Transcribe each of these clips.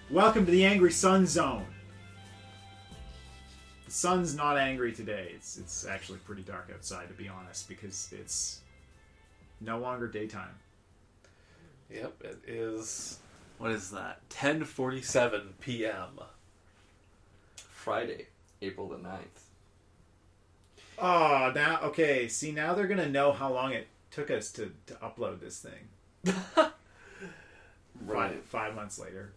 Welcome to the Angry Sun Zone. The sun's not angry today. It's actually pretty dark outside, to be honest, because it's no longer daytime. Yep, it is. What is that? 10:47 p.m. Friday, April the 9th. Oh, now okay. See, now they're gonna know how long it took us to upload this thing. Right. 5 months later.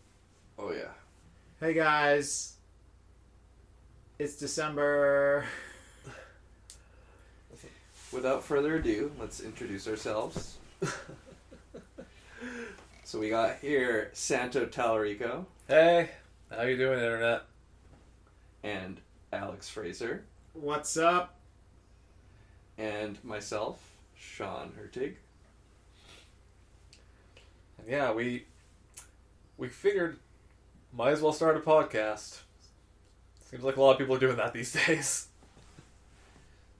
Oh yeah. Hey guys, it's December. Without further ado, let's introduce ourselves. So we got here Santo Talarico Hey, how you doing, Internet? and Alex Fraser What's up? and myself, Sean Hertig. And yeah, we figured might as well start a podcast. Seems like a lot of people are doing that these days.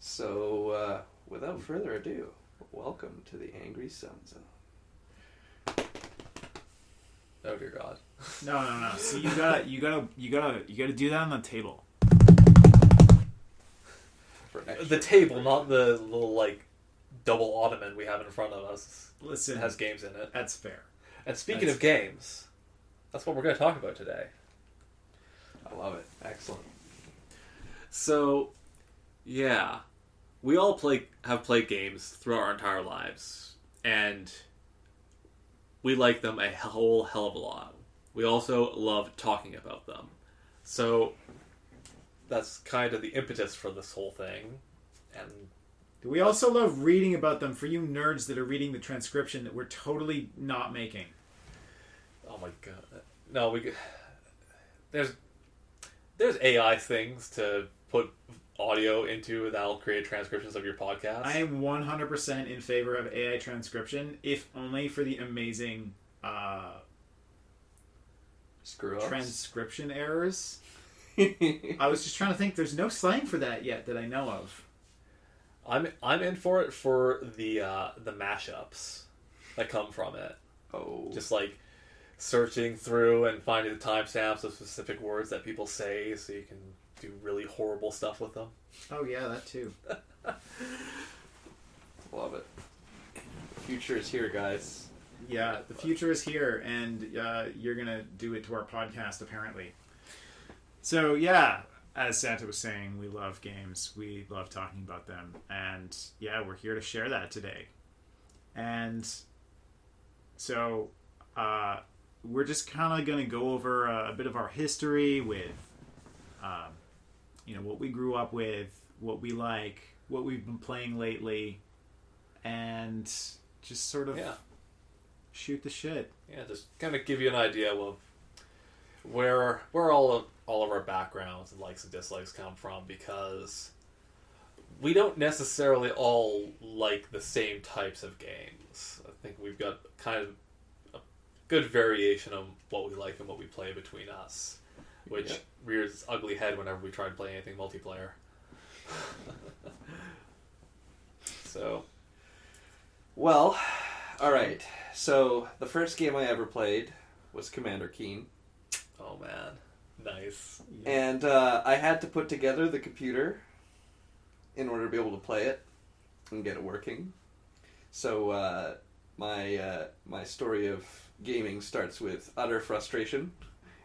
So without further ado, welcome to the Angry Sun Zone. Oh dear God. No. See, you gotta do that on the table. For extra The table, not the little like double ottoman we have in front of us. Listen, It has games in it. that's fair. And speaking of games, that's what we're going to talk about today. I love it. Excellent. So, yeah, we all have played games throughout our entire lives, and we like them a whole hell of a lot. We also love talking about them. So, that's kind of the impetus for this whole thing. And We also love reading about them for you nerds that are reading the transcription that we're totally not making. oh my god, no, there's AI things to put audio into that'll create transcriptions of your podcast. I am 100% in favor of AI transcription, if only for the amazing Screw ups. transcription errors. I was just trying to think. There's no slang for that yet that I know of. I'm in for it for the mashups that come from it. Oh. Just like searching through and finding the timestamps of specific words that people say, so you can do really horrible stuff with them. Oh yeah, that too. Love it. The future is here, guys. Yeah, the future is here, and you're gonna do it to our podcast, apparently. So yeah, as Santa was saying, we love games. We love talking about them, and yeah, we're here to share that today. And so we're just kind of gonna go over a bit of our history with, what we grew up with, what we like, what we've been playing lately, and just sort of shoot the shit. Yeah, just kind of give you an idea of where all of our backgrounds and likes and dislikes come from, because we don't necessarily all like the same types of games. I think we've got kind of a good variation of what we like and what we play between us, which rears its ugly head whenever we try to play anything multiplayer. So, Well, alright. So, the first game I ever played was Commander Keen. oh man, nice. And I had to put together the computer in order to be able to play it and get it working. So my story of gaming starts with utter frustration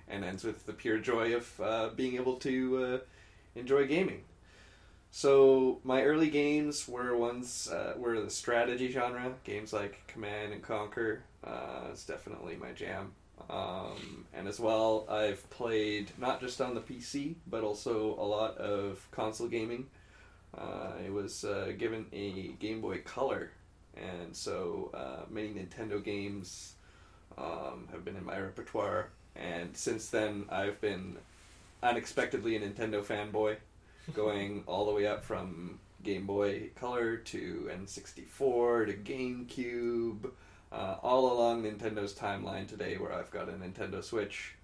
and ends with the pure joy of being able to enjoy gaming. So my early games were were the strategy genre. Games like Command and Conquer. It's definitely my jam. And as well, I've played not just on the PC, but also a lot of console gaming. I was given a Game Boy Color, and so many Nintendo games have been in my repertoire. And since then, I've been unexpectedly a Nintendo fanboy, going all the way up from Game Boy Color to N64 to GameCube. All along Nintendo's timeline today, where I've got a Nintendo Switch.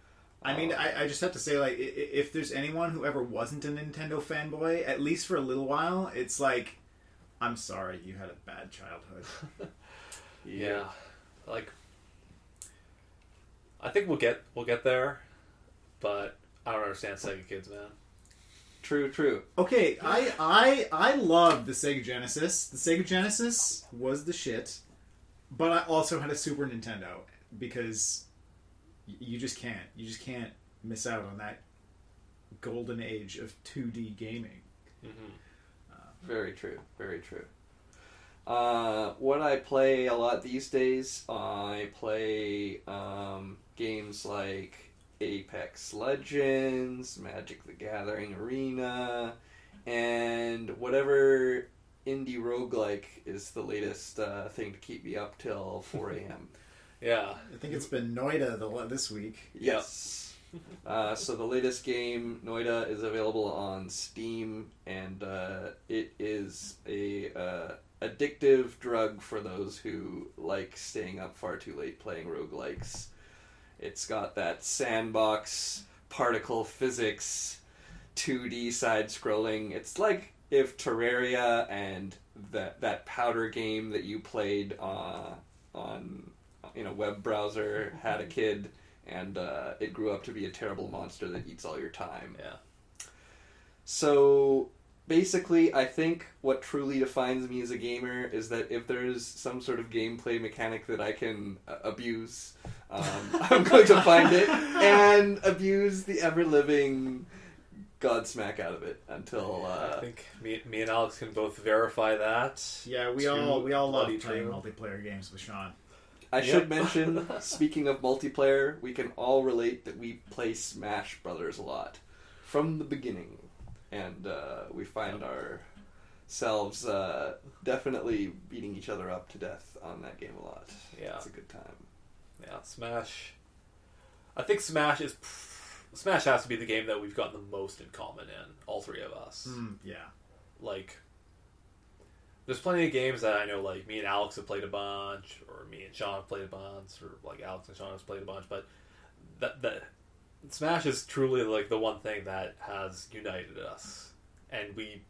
I mean, I just have to say, like, if there's anyone who ever wasn't a Nintendo fanboy, at least for a little while, it's like, I'm sorry, you had a bad childhood. Yeah, like I think we'll get there. but I don't understand Sega kids, man. True. Okay, I love the Sega Genesis. The Sega Genesis was the shit, but I also had a Super Nintendo because you just can't miss out on that golden age of 2D gaming. Mm-hmm. Very true. What I play a lot these days, I play games like Apex Legends, Magic the Gathering Arena, and whatever indie roguelike is the latest thing to keep me up till 4 a.m. Yeah. I think it's been Noida this week. Yes. So the latest game, Noida, is available on Steam, and it is a addictive drug for those who like staying up far too late playing roguelikes. It's got that sandbox, particle physics, 2D side-scrolling. It's like if Terraria and that powder game that you played on web browser had a kid, and it grew up to be a terrible monster that eats all your time. Yeah. So basically, I think what truly defines me as a gamer is that if there's some sort of gameplay mechanic that I can abuse, I'm going to find it and abuse the ever-living Godsmack out of it until... I think me and Alex can both verify that. Yeah, we all love playing multiplayer games with Sean. I should mention, speaking of multiplayer, we can all relate that we play Smash Brothers a lot from the beginning, and we find ourselves definitely beating each other up to death on that game a lot. Yeah, it's a good time. Yeah, Smash. I think Smash has to be the game that we've gotten the most in common in, all three of us. Yeah. Like, there's plenty of games that I know, like, me and Alex have played a bunch, or me and Sean have played a bunch, or, like, Alex and Sean have played a bunch, but that Smash is truly, like, the one thing that has united us. And we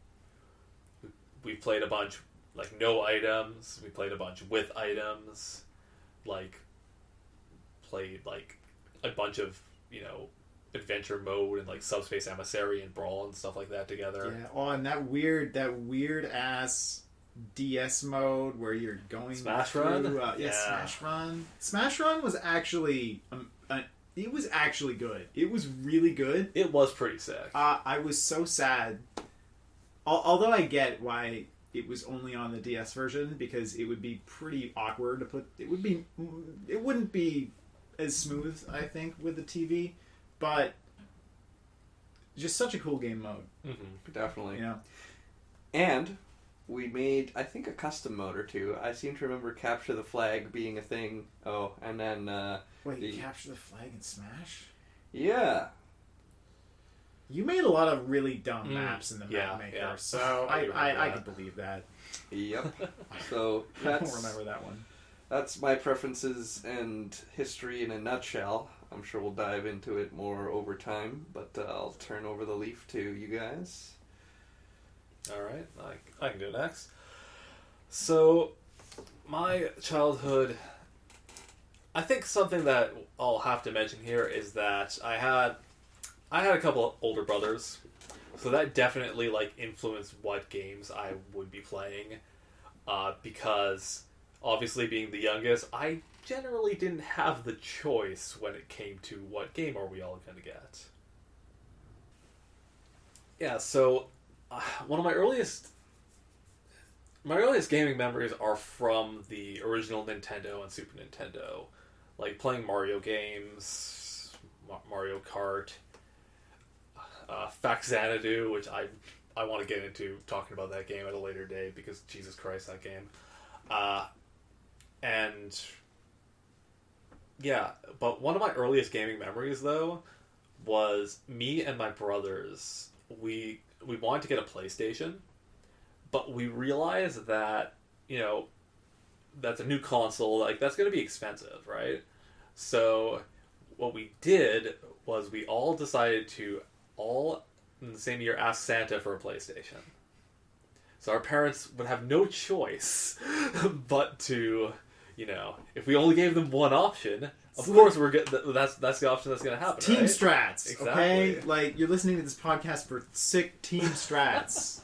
played a bunch, like, no items, we played a bunch with items, like, played, like, a bunch of, adventure mode and, like, Subspace Emissary and Brawl and stuff like that together. Yeah, oh, and that weird ass DS mode where you're going Smash through, Run? Yeah, Smash Run. Smash Run was actually it was actually good. It was really good. It was pretty sick. I was so sad. Although I get why it was only on the DS version, because it would be pretty awkward to put. It wouldn't be as smooth, I think, with the TV, but just such a cool game mode. Mm-hmm. Definitely. And we made, I think, a custom mode or two. I seem to remember Capture the Flag being a thing. Oh, and then... Wait, Capture the Flag in Smash? Yeah. You made a lot of really dumb maps in the map maker, so I could believe that. Yep. So I don't remember that one. That's my preferences and history in a nutshell. I'm sure we'll dive into it more over time, but I'll turn over the leaf to you guys. Alright, I can go next. So, my childhood... I think something that I'll have to mention here is that I had a couple of older brothers, so that definitely, like, influenced what games I would be playing, because... Obviously, being the youngest, I generally didn't have the choice when it came to what game are we all going to get. Yeah, so one of my earliest gaming memories are from the original Nintendo and Super Nintendo, like playing Mario games, Mario Kart, Faxanadu, which I want to get into talking about that game at a later day because Jesus Christ, that game. And yeah, but one of my earliest gaming memories, though, was me and my brothers. We wanted to get a PlayStation, but we realized that, that's a new console, like, that's going to be expensive, right? So what we did was we all decided to, all in the same year, ask Santa for a PlayStation. So our parents would have no choice but to... if we only gave them one option, of course we're that's the option that's going to happen. Team right? strats, Exactly. okay? Like, you're listening to this podcast for sick team strats.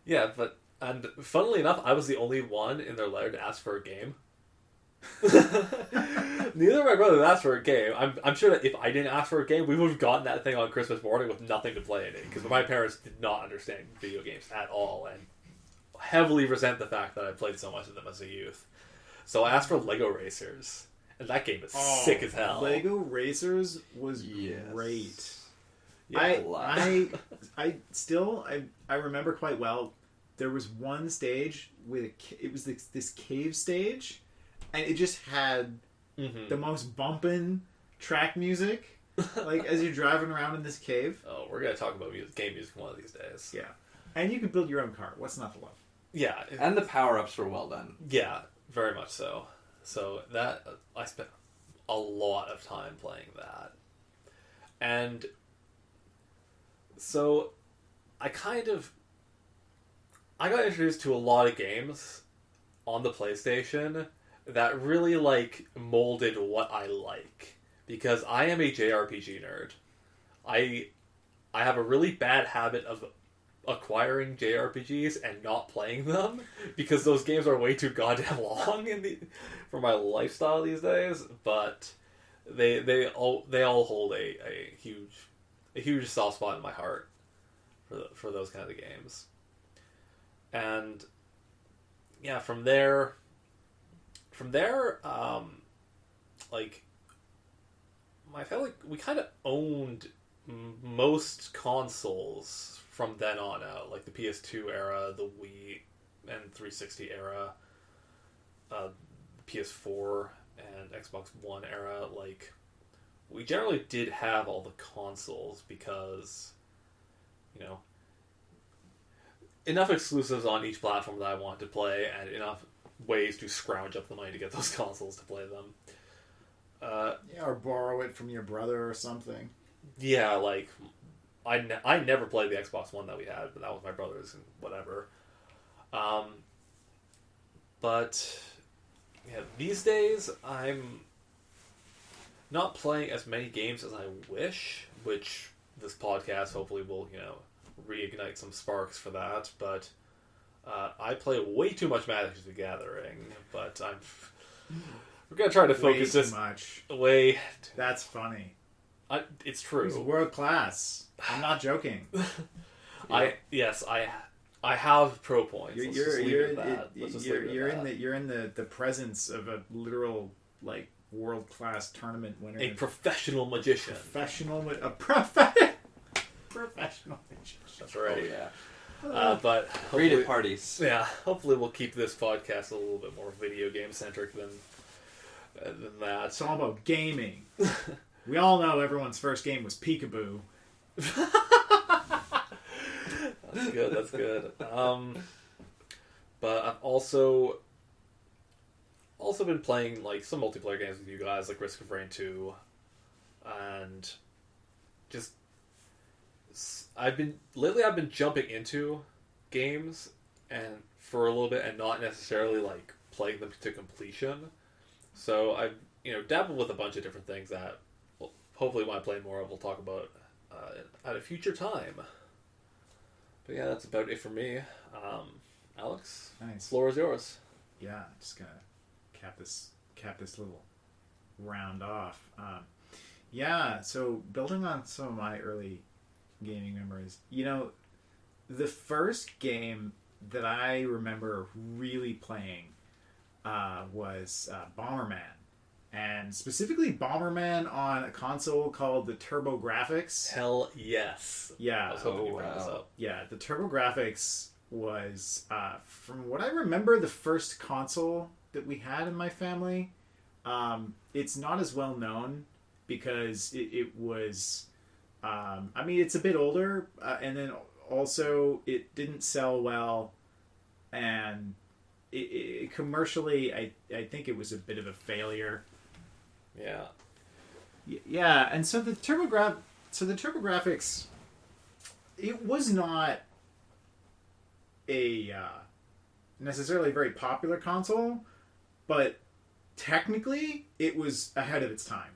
Yeah, and funnily enough, I was the only one in their letter to ask for a game. Neither of my brothers asked for a game. I'm sure that if I didn't ask for a game, we would have gotten that thing on Christmas morning with nothing to play in it, because my parents did not understand video games at all and heavily resent the fact that I played so much of them as a youth. So I asked for Lego Racers, and that game is sick as hell. Lego Racers was great. Yeah, I remember quite well. There was one stage with it was this cave stage, and it just had the most bumpin' track music, like as you're driving around in this cave. Oh, we're gonna talk about game music one of these days. Yeah, and you could build your own car. What's not to love? Yeah, and the power-ups were well done. Yeah, very much so. So that I spent a lot of time playing that, and so I got introduced to a lot of games on the PlayStation that really molded what I like, because I am a JRPG nerd. I have a really bad habit of acquiring JRPGs and not playing them because those games are way too goddamn long for my lifestyle these days. But they all hold a huge soft spot in my heart for those kind of games. And yeah, from there, my family, we kind of owned most consoles from then on out, like the PS2 era, the Wii and 360 era, PS4 and Xbox One era. Like, we generally did have all the consoles because, enough exclusives on each platform that I wanted to play, and enough ways to scrounge up the money to get those consoles to play them. Or borrow it from your brother or something. Yeah, like, I never played the Xbox One that we had, but that was my brother's and whatever. But yeah, these days I'm not playing as many games as I wish, which this podcast hopefully will, reignite some sparks for that. But I play way too much Magic the Gathering, but we're gonna try to focus this way. That's funny. It's true. He's world class. I'm not joking. I have pro points. You're in the presence of a literal world class tournament winner. A professional magician. Professional magician. That's right. Oh, yeah. But great at parties. Yeah, hopefully we'll keep this podcast a little bit more video game centric than that. It's all about gaming. We all know everyone's first game was Peekaboo. That's good. But I've also been playing some multiplayer games with you guys, like Risk of Rain 2, and just I've been jumping into games and for a little bit and not necessarily playing them to completion. So I've dabbled with a bunch of different things that hopefully when I play more we'll talk about at a future time. But yeah, that's about it for me. Alex, nice. Floor is yours. Yeah, just gonna cap this little round off. Yeah, so building on some of my early gaming memories, the first game that I remember really playing was Bomberman. And specifically Bomberman on a console called the Turbografx. Hell yes. Yeah. I was hoping you brought this up. Yeah, the Turbografx was, from what I remember, the first console that we had in my family. It's not as well known because it was... it's a bit older, and then also it didn't sell well, and it commercially, I think it was a bit of a failure. Yeah. Yeah, and so the Turbografx, it was not a necessarily very popular console, but technically it was ahead of its time.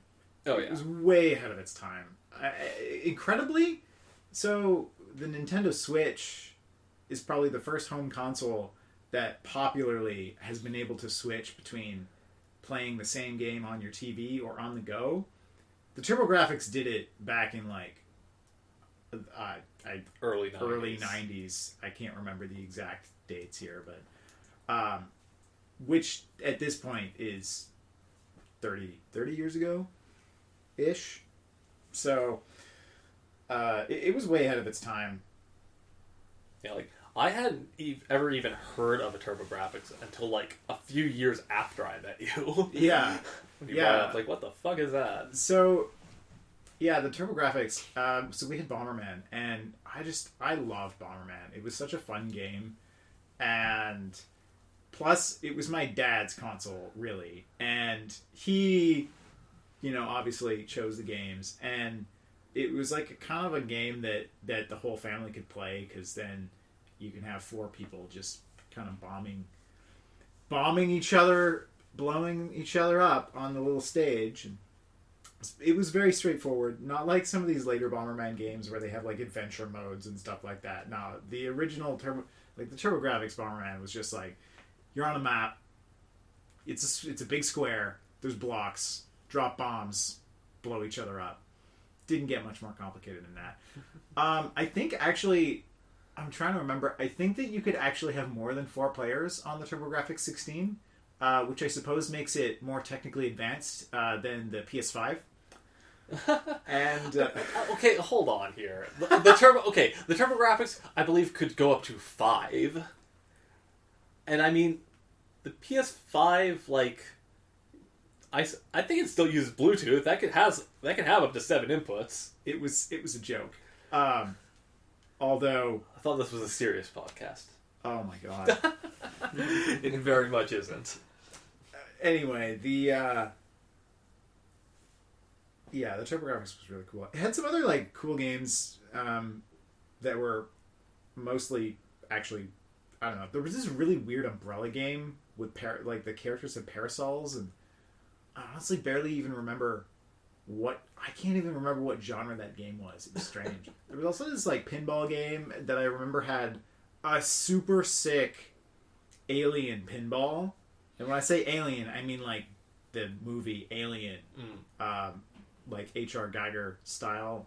Oh yeah. It was way ahead of its time. Incredibly, so the Nintendo Switch is probably the first home console that popularly has been able to switch between playing the same game on your TV or on the go. The Turbografx did it back in like early 90s. Early 90s. I can't remember the exact dates here, but which at this point is 30 years ago ish. So it was way ahead of its time. Yeah, like I hadn't ever even heard of a Turbografx until like a few years after I met you. Yeah. When you brought it up, like, what the fuck is that? So, yeah, the Turbografx. So we had Bomberman, and I loved Bomberman. It was such a fun game, and plus it was my dad's console, really, and he, obviously chose the games, and it was like kind of a game that the whole family could play, because then you can have 4 people just kind of bombing each other, blowing each other up on the little stage. And it was very straightforward, not like some of these later Bomberman games where they have like adventure modes and stuff like that. No, the original the Turbografx Bomberman was just like, you're on a map, it's a big square, there's blocks, drop bombs, blow each other up. Didn't get much more complicated than that. I think actually, I'm trying to remember, I think that you could actually have more than 4 players on the Turbografx 16, which I suppose makes it more technically advanced than the PS5. And okay, hold on here. The Turbografx, I believe, could go up to 5. And I mean, the PS5, like, I think it still uses Bluetooth. That can have up to 7 inputs. It was a joke. Although I thought this was a serious podcast. Oh my god. It very much isn't. Anyway, the Turbografx was really cool. It had some other like cool games that were mostly actually, I don't know. There was this really weird umbrella game with like the characters had parasols, and I honestly barely even remember I can't even remember what genre that game was. It was strange. There was also this like pinball game that I remember had a super sick alien pinball. And when I say alien, I mean like the movie Alien, like H.R. Geiger style.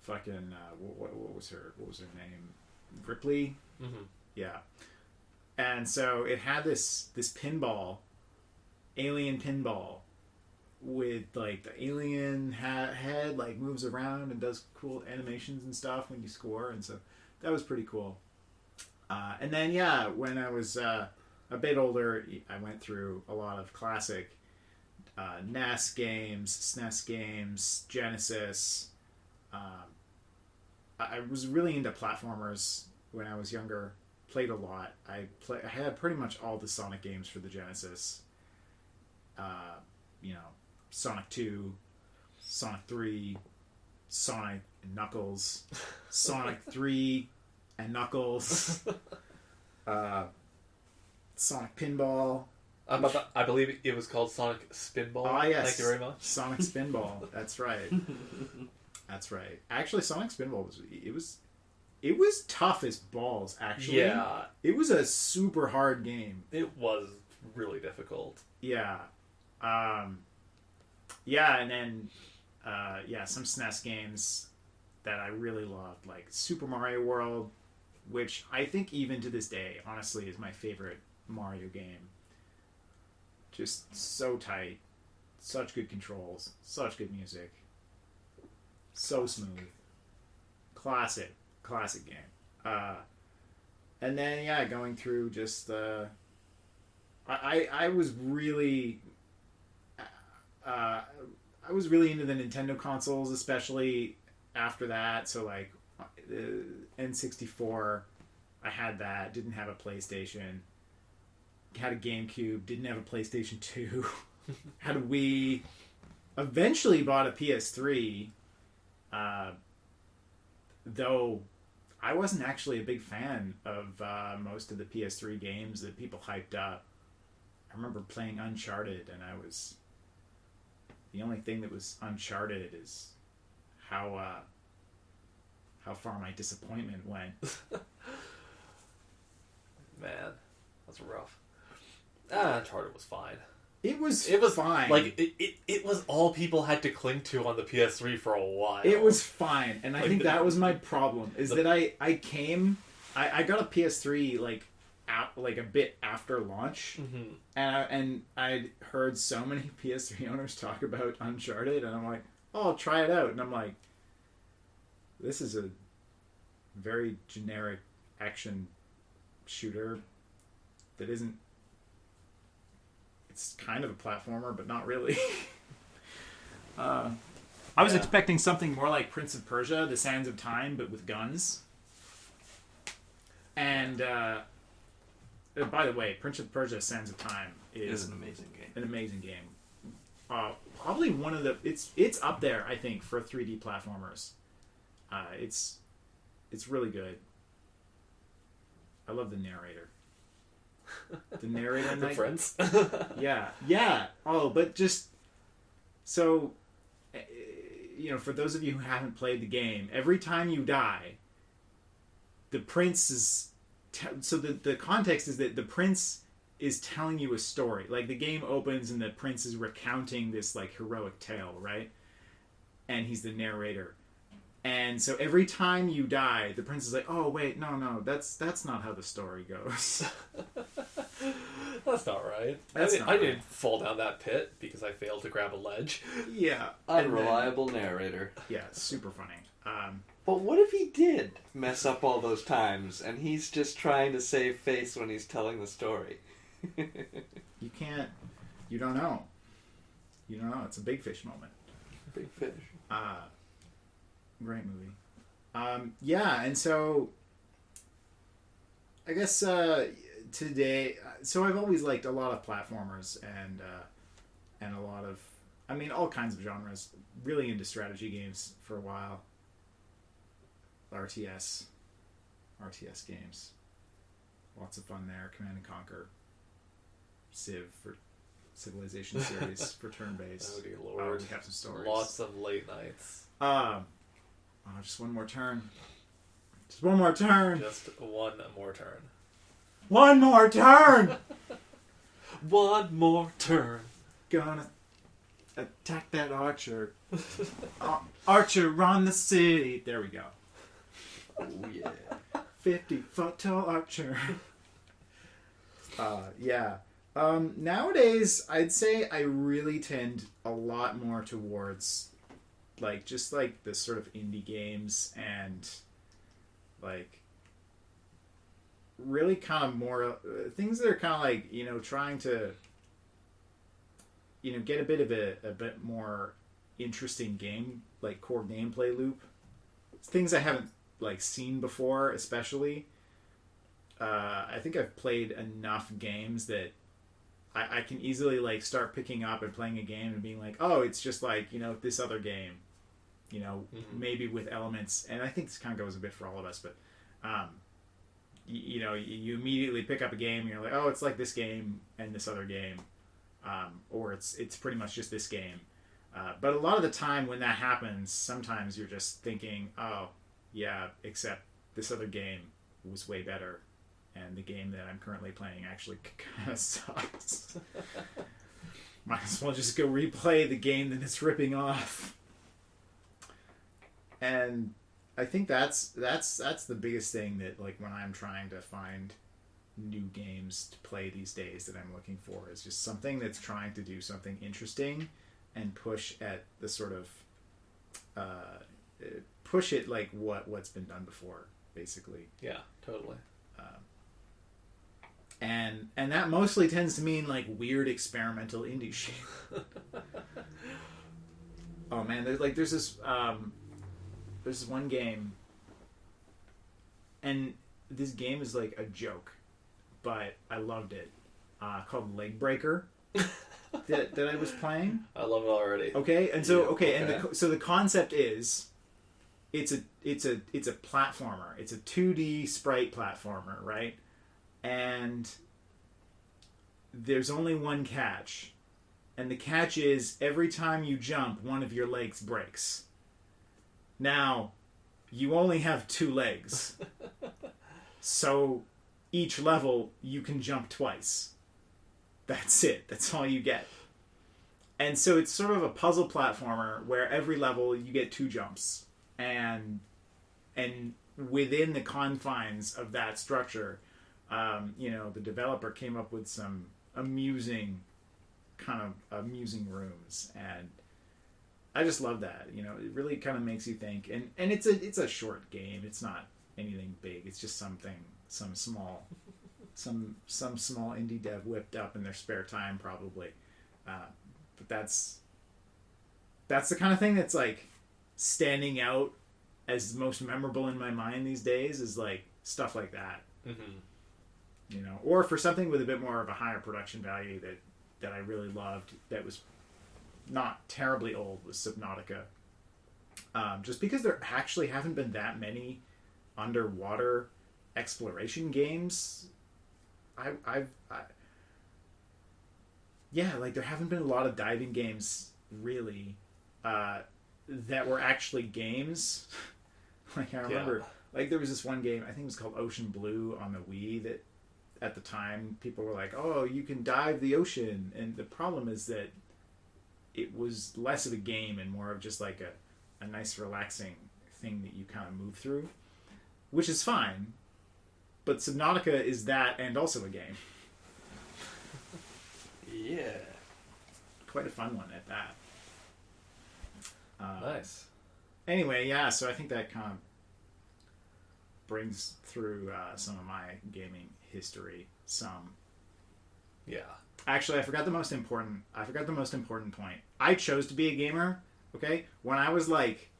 Fucking what was her name? Ripley. Yeah. And so it had this pinball, alien pinball, with like the alien head like moves around and does cool animations and stuff when you score, and so that was pretty cool. And then when I was a bit older, I went through a lot of classic NES games, SNES games, Genesis. I was really into platformers when I was younger. Played a lot. I had pretty much all the Sonic games for the Genesis. Sonic 2, Sonic 3, Sonic and Knuckles, Sonic 3 and Knuckles, Sonic Pinball. I believe it was called Sonic Spinball. Ah, yes. Thank you very much. Sonic Spinball. That's right. That's right. Actually, Sonic Spinball was tough as balls, actually. Yeah. It was a super hard game. It was really difficult. Yeah. And then some SNES games that I really loved, like Super Mario World, which I think even to this day, honestly, is my favorite Mario game. Just so tight, such good controls, such good music, so smooth. Classic game. And then going through just the I was really into the Nintendo consoles, especially after that. So like the N64, I had that. Didn't have a PlayStation. Had a GameCube. Didn't have a PlayStation 2. Had a Wii. Eventually bought a PS3. Though I wasn't actually a big fan of most of the PS3 games that people hyped up. remember playing Uncharted, and the only thing that was Uncharted is how far my disappointment went. Man, that's rough. Uncharted was fine. It was fine. Like, it was all people had to cling to on the PS3 for a while. It was fine, and I think that was my problem, is that I got a PS3, like a bit after launch, and I'd heard so many PS3 owners talk about Uncharted, and I'm like, oh, I'll try it out, and I'm like, this is a very generic action shooter that isn't. It's kind of a platformer, but not really. I was expecting something more like Prince of Persia: The Sands of Time, but with guns. And by the way, Prince of Persia: Sands of Time is an amazing game. An amazing game. Probably one of the. It's up there, I think, for 3D platformers. It's really good. I love the narrator. The narrator, the Prince. yeah. Oh, but just so for those of you who haven't played the game, every time you die, the prince is. So the context is that the prince is telling you a story. Like, the game opens and the prince is recounting this like heroic tale, right? And he's the narrator. And so every time you die, the prince is like, "Oh wait, no, that's not how the story goes." That's not right. I didn't fall down that pit because I failed to grab a ledge. Yeah, unreliable narrator. Yeah, super funny. But what if he did mess up all those times, and he's just trying to save face when he's telling the story? You can't. You don't know. You don't know. It's a big fish moment. Big fish. Great movie. Yeah, and so I guess today. So I've always liked a lot of platformers and a lot of, all kinds of genres. Really into strategy games for a while. RTS games. Lots of fun there. Command and Conquer. Civ for Civilization series for turn-based. Oh dear Lord. We have some stories. Lots of late nights. Just one more turn. Just one more turn. Just one more turn. One more turn! One more turn. Gonna attack that archer. Archer, run the city. There we go. Oh, yeah. 50-foot tall archer. Yeah. Nowadays, I'd say I really tend a lot more towards just the sort of indie games and really kind of more things that are kind of trying to get a bit more interesting game, core gameplay loop. Things I haven't seen before, especially. I think I've played enough games that I can easily start picking up and playing a game and being like, oh, it's just this other game, maybe with elements. And I think this kind of goes a bit for all of us, but you immediately pick up a game and you're like, oh, it's like this game and this other game, or it's pretty much just this game. But a lot of the time when that happens, sometimes you're just thinking, oh, yeah, except this other game was way better, and the game that I'm currently playing actually kind of sucks. Might as well just go replay the game that it's ripping off. And I think that's the biggest thing that when I'm trying to find new games to play these days that I'm looking for is just something that's trying to do something interesting and push at the sort of push it what's been done before, basically. Yeah, totally. And that mostly tends to mean weird experimental indie shit. Oh man, there's this one game, and this game is a joke, but I loved it. Called Leg Breaker. that I was playing. I love it already. Okay, and so so the concept is, it's a platformer. It's a 2D sprite platformer, right? And there's only one catch. And the catch is every time you jump, one of your legs breaks. Now, you only have 2 legs. So each level, you can jump twice. That's it. That's all you get. And so it's sort of a puzzle platformer where every level you get 2 jumps. And within the confines of that structure, the developer came up with some amusing rooms, and I just love that. It really kind of makes you think, and it's a short game. It's not anything big. It's just some small indie dev whipped up in their spare time, probably. But that's the kind of thing that's like standing out as most memorable in my mind these days, is like stuff like that. Mm-hmm. Or for something with a bit more of a higher production value that I really loved, that was not terribly old, was Subnautica. Just because there actually haven't been that many underwater exploration games. There haven't been a lot of diving games really that were actually games. Like I remember, there was this one game, I think it was called Ocean Blue on the Wii, that at the time people were like, oh, you can dive the ocean. And the problem is that it was less of a game and more of just like a nice relaxing thing that you kind of move through, which is fine. But Subnautica is that, and also a game. Yeah. Quite a fun one at that. Nice. Anyway, yeah, so I think that kind of brings through some of my gaming history. Yeah. Actually, I forgot the most important point. I chose to be a gamer, okay? When I was like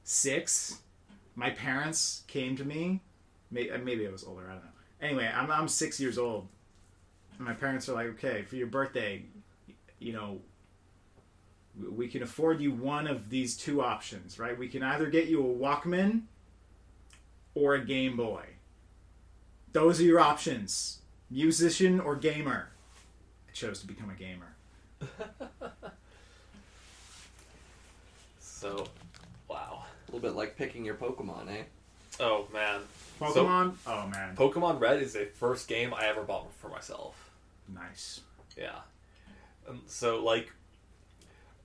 6, my parents came to me. Maybe I was older, I don't know. Anyway, I'm 6 years old. And my parents are like, okay, for your birthday, we can afford you one of these 2 options, right? We can either get you a Walkman or a Game Boy. Those are your options. Musician or gamer. I chose to become a gamer. So, wow. A little bit like picking your Pokemon, eh? Oh, man. Pokemon? Oh, man. Pokemon Red is the first game I ever bought for myself. Nice. Yeah. So,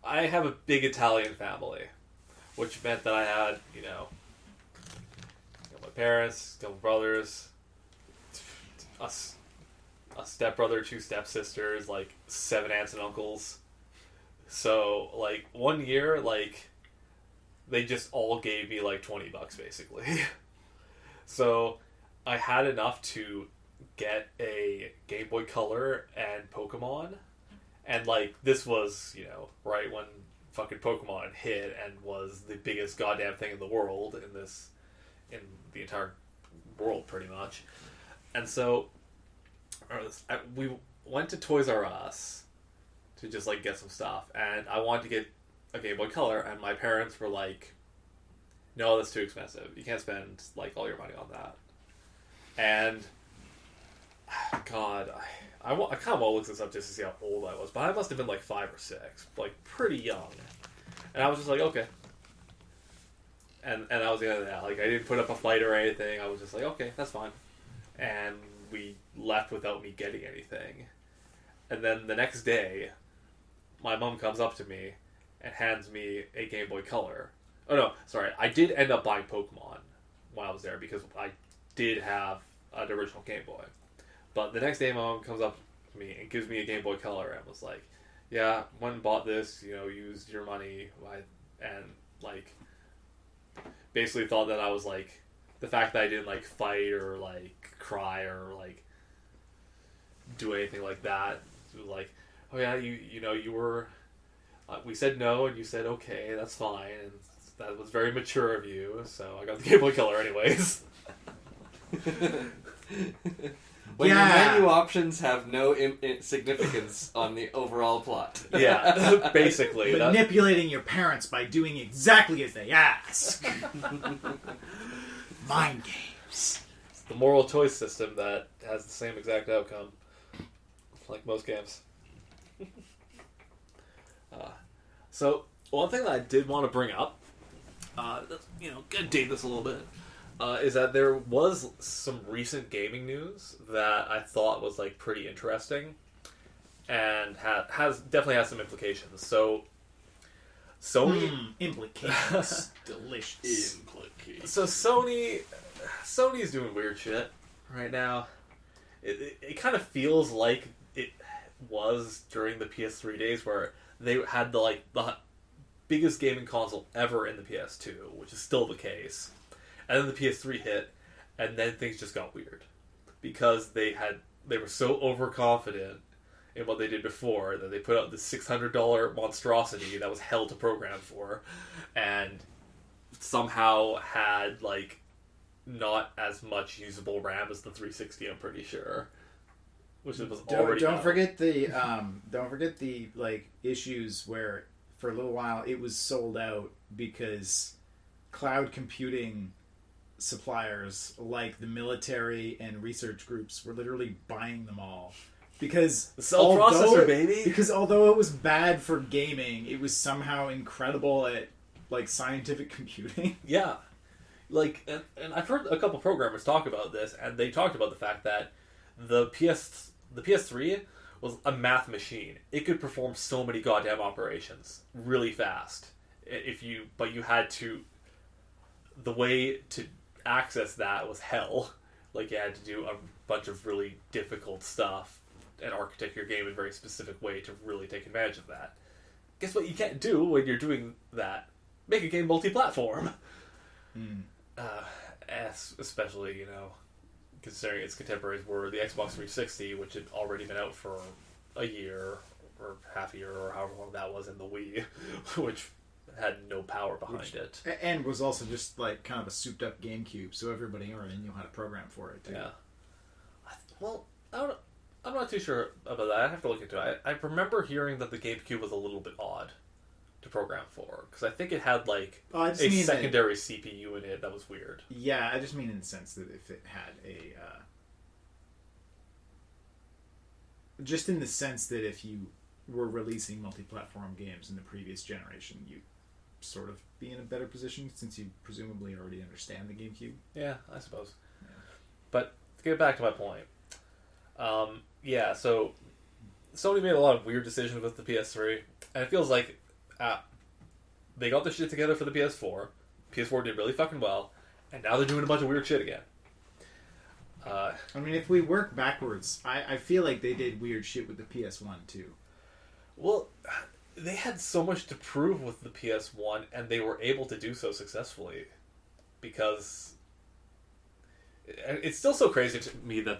I have a big Italian family, which meant that I had, my parents, a couple brothers, a stepbrother, 2 stepsisters, 7 aunts and uncles. So, one year, they just all gave me, $20 basically. So, I had enough to get a Game Boy Color and Pokemon. And, this was, right when fucking Pokemon hit and was the biggest goddamn thing in the world in the entire world, pretty much. And so, we went to Toys R Us to just, get some stuff. And I wanted to get a Game Boy Color, and my parents were like, no, that's too expensive. You can't spend, all your money on that. And, God, I kind of want to look this up just to see how old I was, but I must have been 5 or 6, pretty young. And I was just like, okay. And that was the end of that. I didn't put up a fight or anything. I was just like, okay, that's fine. And we left without me getting anything. And then the next day, my mom comes up to me and hands me a Game Boy Color. Oh no, sorry. I did end up buying Pokemon when I was there because I did have an original Game Boy. But the next day, my mom comes up to me and gives me a Game Boy Color and was like, yeah, went and bought this, used your money, and, basically thought that I was, the fact that I didn't, fight or, cry or, do anything like that, it was like, oh yeah, you were, we said no, and you said, okay, that's fine, and that was very mature of you, so I got the Game Boy Color anyways. When your menu options have no significance on the overall plot. Yeah, basically. Manipulating your parents by doing exactly as they ask. Mind games. It's the moral choice system that has the same exact outcome. like most games. So one thing that I did want to bring up, gonna date this a little bit, is that there was some recent gaming news that I thought was like pretty interesting, and definitely has some implications. So Sony implications, delicious Implications. So Sony's doing weird shit right now. It kind of feels like it was during the PS3 days, where they had the biggest gaming console ever in the PS2, which is still the case. And then the PS3 hit, and then things just got weird because they were so overconfident in what they did before that they put out this $600 monstrosity that was hell to program for, and somehow had like not as much usable RAM as the 360. I'm pretty sure, which was already don't forget the like issues where for a little while it was sold out because cloud computing suppliers like the military and research groups were literally buying them all. Because the cell processor, baby. Because although it was bad for gaming, it was somehow incredible at like scientific computing. Yeah, like, and I've heard a couple programmers talk about this, and they talked about the fact that the PS3 was a math machine. It could perform so many goddamn operations really fast. But you had to. The way to access that was hell. Like, you had to do a bunch of really difficult stuff and architect your game in a very specific way to really take advantage of that. Guess what you can't do when you're doing that? Make a game multi-platform. Especially, considering its contemporaries were the Xbox 360, which had already been out for a year, or half a year, or however long that was, in the Wii, which had no power behind it. And was also just like kind of a souped up GameCube, so everybody already knew how to program for it, too. Yeah. Well, I'm not too sure about that. I have to look into it. I remember hearing that the GameCube was a little bit odd to program for, because I think it had like a secondary CPU in it that was weird. Yeah, I just mean in the sense that if it had just in the sense that if you were releasing multi-platform games in the previous generation, you'd sort of be in a better position since you presumably already understand the GameCube. Yeah, I suppose. Yeah. But to get back to my point, so Sony made a lot of weird decisions with the PS3, and it feels like they got their shit together for the PS4. PS4 did really fucking well, and now they're doing a bunch of weird shit again. I mean, if we work backwards, I feel like they did weird shit with the PS1 too. Well, they had so much to prove with the PS1, and they were able to do so successfully, because it's still so crazy to me that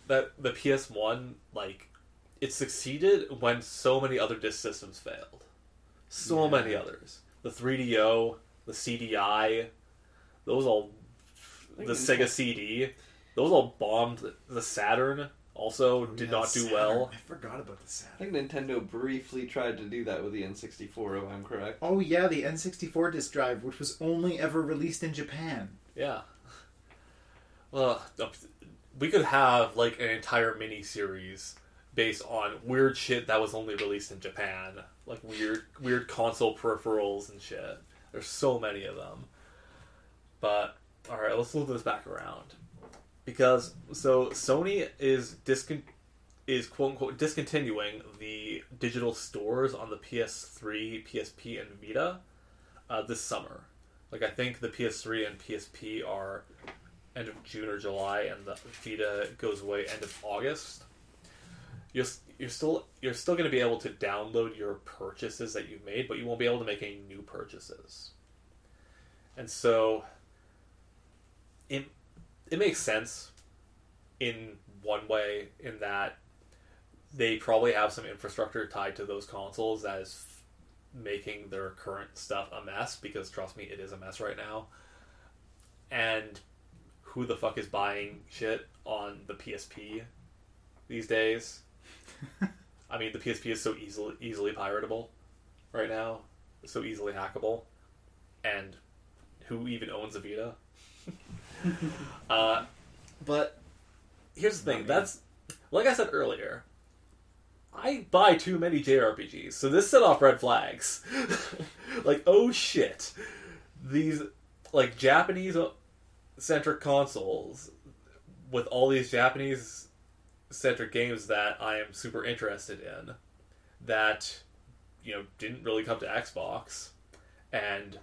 the PS1, like, it succeeded when so many other disc systems failed. So many others. The 3DO, the CDI, those all, the Sega CD, those all bombed. The Saturn also did not do well. I forgot about the Saturn. I think Nintendo briefly tried to do that with the N64, if I'm correct. Oh yeah, the N64 disc drive, which was only ever released in Japan. Yeah. Well, we could have like an entire mini-series based on weird shit that was only released in Japan. Like weird console peripherals and shit. There's so many of them. But, alright, let's move this back around. Because, so Sony is quote-unquote discontinuing the digital stores on the PS3, PSP, and Vita this summer. Like, I think the PS3 and PSP are end of June or July, and the Vita goes away end of August. You're still going to be able to download your purchases that you've made, but you won't be able to make any new purchases. And so it makes sense in one way, in that they probably have some infrastructure tied to those consoles that is making their current stuff a mess, because trust me, it is a mess right now. And who the fuck is buying shit on the PSP these days? I mean, the PSP is so easily piratable right now, so easily hackable, and who even owns a Vita? But here's the thing. That's, like I said earlier, I buy too many JRPGs, so this set off red flags. Like, oh shit. These, like, Japanese-centric consoles with all these Japanese-centric games that I am super interested in that, you know, didn't really come to Xbox, and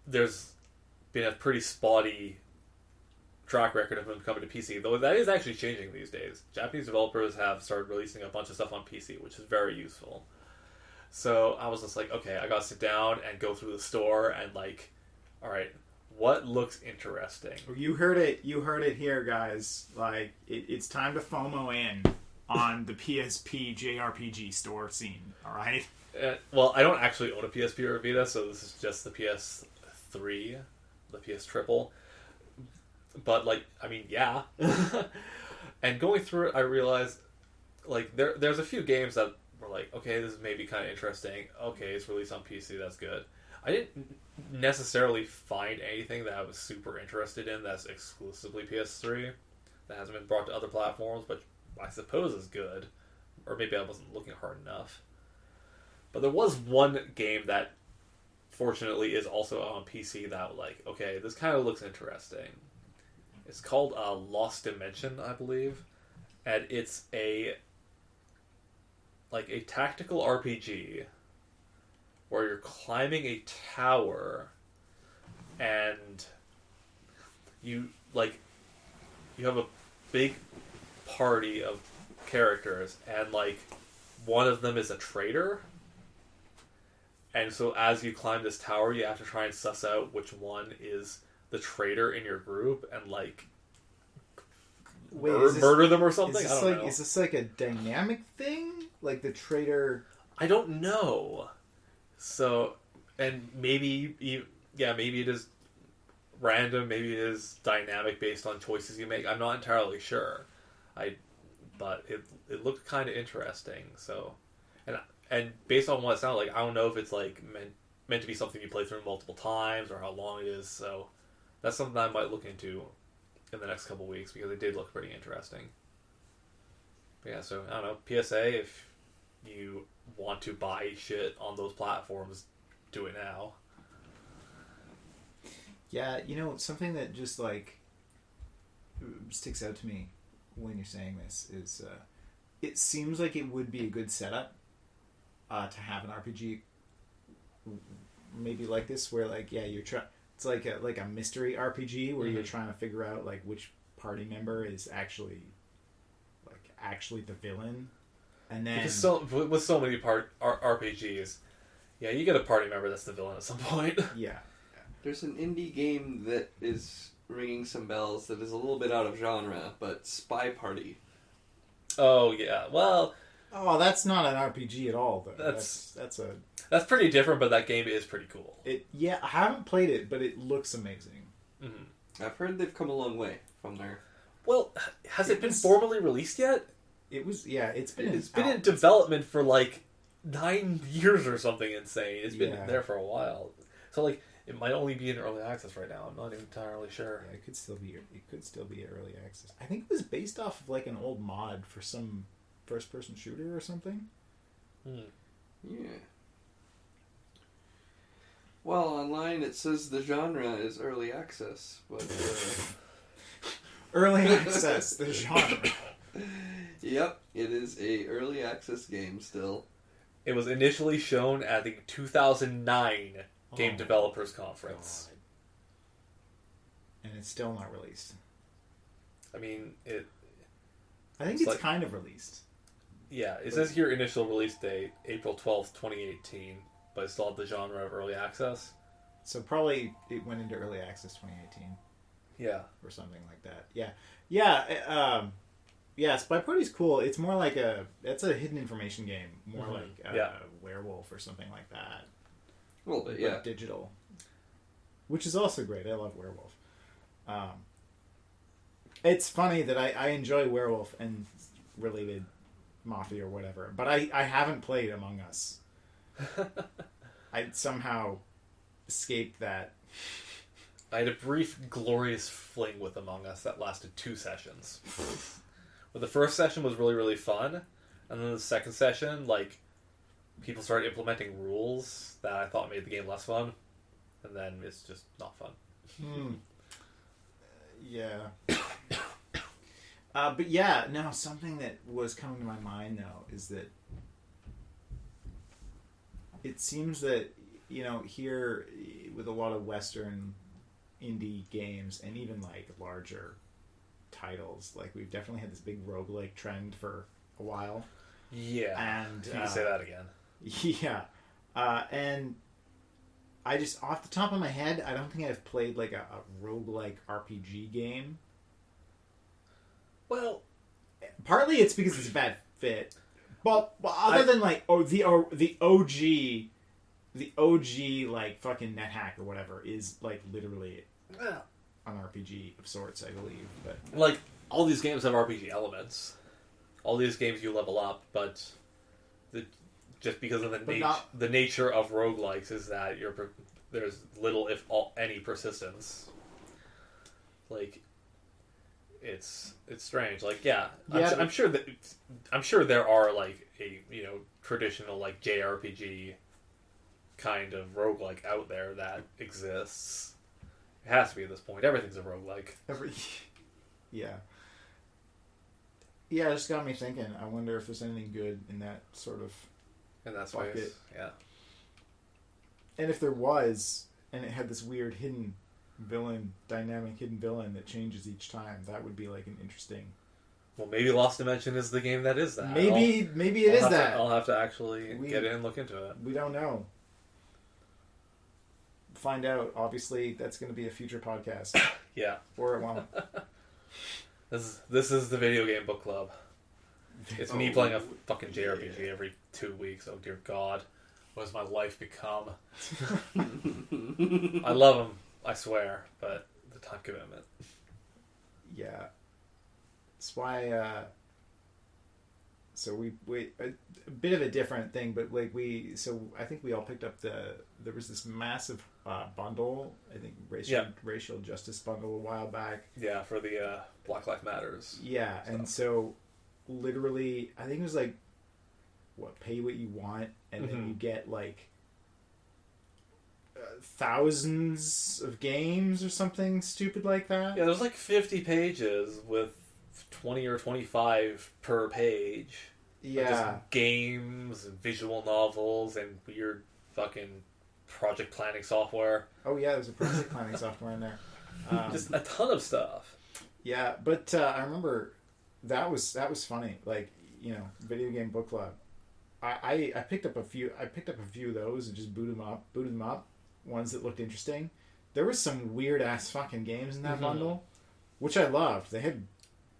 there's been a pretty spotty track record of them coming to PC, though that is actually changing these days. Japanese developers have started releasing a bunch of stuff on PC, which is very useful. So I was just like, okay, I gotta sit down and go through the store and like, alright, what looks interesting? You heard it here, guys. Like, it's time to FOMO in on the PSP JRPG store scene, alright? Well, I don't actually own a PSP or a Vita, so this is just the PS3, the PS Triple. But, like, I mean, yeah. And going through it, I realized, like, there's a few games that were like, okay, this is maybe kind of interesting. Okay, it's released on PC, that's good. I didn't necessarily find anything that I was super interested in that's exclusively PS3, that hasn't been brought to other platforms, but I suppose is good. Or maybe I wasn't looking hard enough. But there was one game that, fortunately, is also on PC that, like, okay, this kind of looks interesting. It's called Lost Dimension, I believe, and it's a tactical RPG where you're climbing a tower, and you have a big party of characters, and like one of them is a traitor, and so as you climb this tower, you have to try and suss out which one is the traitor in your group and like murder them or something. I don't know. Is this like a dynamic thing? Like the traitor? I don't know. So, and maybe it is random. Maybe it is dynamic based on choices you make. I'm not entirely sure. But it looked kind of interesting. So, and based on what it sounded like, I don't know if it's like meant to be something you play through multiple times or how long it is. So. That's something I might look into in the next couple of weeks because it did look pretty interesting. But yeah, so I don't know. PSA, if you want to buy shit on those platforms, do it now. Yeah, you know, something that just like sticks out to me when you're saying this is it seems like it would be a good setup to have an RPG maybe like this where like, yeah, you're trying. It's like a mystery RPG where you're trying to figure out like which party member is actually the villain, and then with so many RPGs, yeah, you get a party member that's the villain at some point. Yeah. There's an indie game that is ringing some bells that is a little bit out of genre, but Spy Party. Oh yeah, well. Oh, that's not an RPG at all, though. That's pretty different, but that game is pretty cool. I haven't played it, but it looks amazing. Mm-hmm. I've heard they've come a long way from there. Well, has it been formally released yet? It was, yeah. It's been in development for like 9 years or something insane. It's been there for a while, so like it might only be in early access right now. I'm not entirely sure. Yeah, it could still be early access. I think it was based off of like an old mod for some first-person shooter or something. Yeah. Well, online it says the genre is early access, but early access, the genre. Yep, it is a early access game still. It was initially shown at the 2009 Game Developers Conference. God. And it's still not released. I mean, I think it's like, kind of released. Yeah, it says here initial release date, April 12th, 2018, but it's still at the genre of early access. So probably it went into early access 2018. Yeah. Or something like that. Yeah. Yeah, Spy Party's cool. It's more like it's a hidden information game. More like Werewolf or something like that. A little bit, yeah. Digital. Which is also great. I love Werewolf. It's funny that I enjoy Werewolf and related Mafia or whatever, but I haven't played Among Us. I somehow escaped that. I had a brief, glorious fling with Among Us that lasted 2 sessions. But the first session was really, really fun, And then the second session, like, people started implementing rules that I thought made the game less fun. And then it's just not fun. Yeah. But yeah, no, something that was coming to my mind, though, is that it seems that, you know, here with a lot of Western indie games and even, like, larger titles, like, we've definitely had this big roguelike trend for a while. Yeah. And you can say that again. Yeah. And I just, off the top of my head, I don't think I've played, like, a roguelike RPG game. Well, partly it's because it's a bad fit. But other than, like, the OG, like, fucking NetHack or whatever is, like, literally an RPG of sorts, I believe. But like, all these games have RPG elements. All these games you level up, but just because of the nature of roguelikes is that there's little, if any, persistence. Like, it's strange. Like, I'm sure there are, like, a, you know, traditional, like, JRPG kind of roguelike out there that exists. It has to be at this point. Everything's a roguelike. Yeah. Yeah, it just got me thinking. I wonder if there's anything good in that sort of space. Yeah. And if there was, and it had this weird dynamic hidden villain that changes each time, that would be, like, an interesting... Well, maybe Lost Dimension is the game that is that. Maybe it is that. I'll have to actually get in and look into it. We don't know. Find out. Obviously, that's going to be a future podcast. Yeah. Or it won't. This is the video game book club. It's me playing a fucking JRPG every 2 weeks. Oh dear God, what has my life become? I love them, I swear, but the time commitment. Yeah, that's why. So we a bit of a different thing, but like I think we all picked up there was this massive bundle, I think racial justice bundle a while back. Yeah, for the Black Lives Matters. Yeah, stuff. And so literally, I think it was like, pay what you want, and then you get like thousands of games or something stupid like that. Yeah, there's like 50 pages with 20 or 25 per page. Yeah. Just games and visual novels and weird fucking project planning software. Oh yeah, there's a project planning software in there. Just a ton of stuff. Yeah, but I remember that was funny. Like, you know, video game book club. I picked up a few of those and just booted them up. Ones that looked interesting. There was some weird ass fucking games in that bundle, which I loved.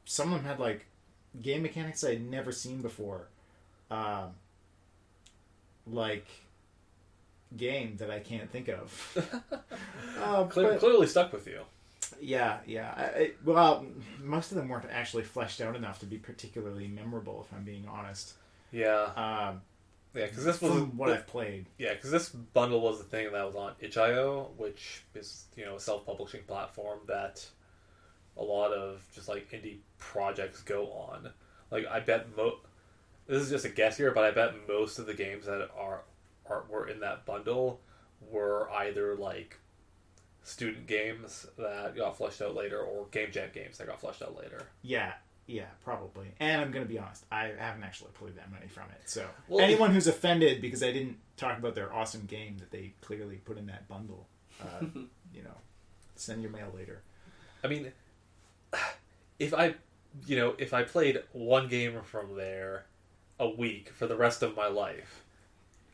Some of them had like game mechanics I had never seen before. Like game that I can't think of. Clearly stuck with you. Yeah. Well, most of them weren't actually fleshed out enough to be particularly memorable, if I'm being honest. Yeah. Because this was what I've played. Yeah, because this bundle was the thing that was on itch.io, which is, you know, a self-publishing platform that a lot of just like indie projects go on. Like, I bet this is just a guess here, but I bet most of the games that were in that bundle were either like student games that got fleshed out later or game jam games that got fleshed out later. Yeah, probably. And I'm going to be honest, I haven't actually played that many from it. So anyone who's offended because I didn't talk about their awesome game that they clearly put in that bundle, you know, send your mail later. I mean, if I played one game from there a week for the rest of my life,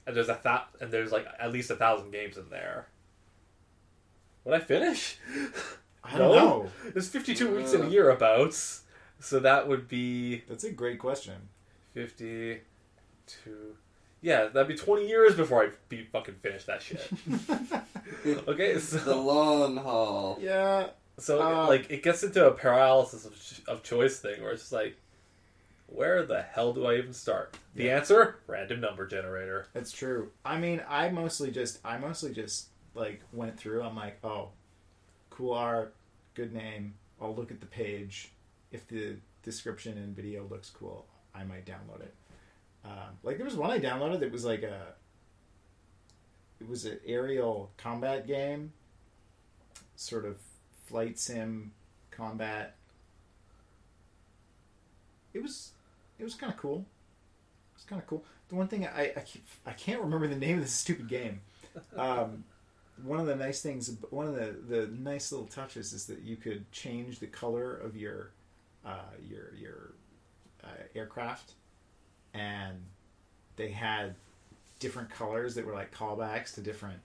and there's like at least 1,000 games in there, would I finish? I don't know. There's 52 weeks in a year abouts. So that would be... That's a great question. 52... Yeah, that'd be 20 years before I fucking finish that shit. Okay, so... The long haul. Yeah. So, like, it gets into a paralysis of choice thing where it's just like, where the hell do I even start? The answer? Random number generator. That's true. I mean, I mostly just, like, went through. I'm like, oh, cool art, good name. I'll look at the page. If the description and video looks cool, I might download it. Like there was one I downloaded that was like it was an aerial combat game, sort of flight sim combat. It was kind of cool. It was kind of cool. The one thing I can't remember the name of this stupid game. One of the nice things, one of the nice little touches is that you could change the color of your aircraft, and they had different colors that were like callbacks to different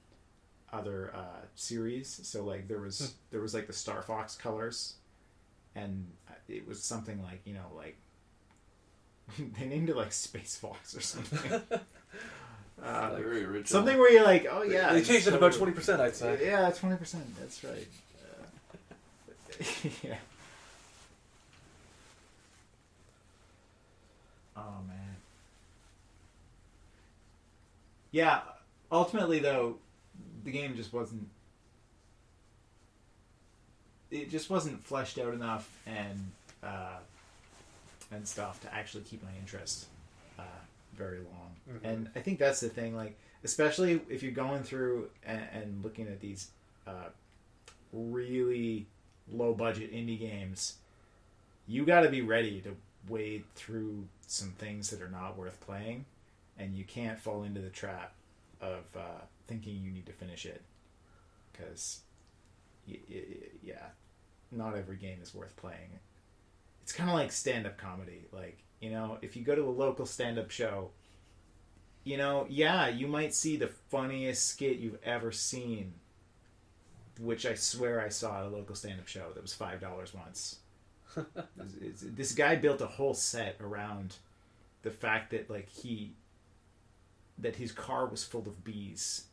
other series. So like there was like the Star Fox colors, and it was something like, you know, like they named it like Space Fox or something. Very original. Something where you're like, oh yeah, They changed it about 20%, I'd say. Yeah, 20%. That's right. Yeah. Oh man. Yeah. Ultimately, though, the game just wasn't. It just wasn't fleshed out enough and stuff to actually keep my interest very long. Mm-hmm. And I think that's the thing. Like, especially if you're going through and looking at these really low budget indie games, you got to be ready to wade through some things that are not worth playing, and you can't fall into the trap of thinking you need to finish it, because yeah, not every game is worth playing. It's kind of like stand-up comedy. Like, you know, if you go to a local stand-up show, you know, yeah, you might see the funniest skit you've ever seen, which I swear I saw at a local stand-up show that was $5 once. This guy built a whole set around the fact that like that his car was full of bees.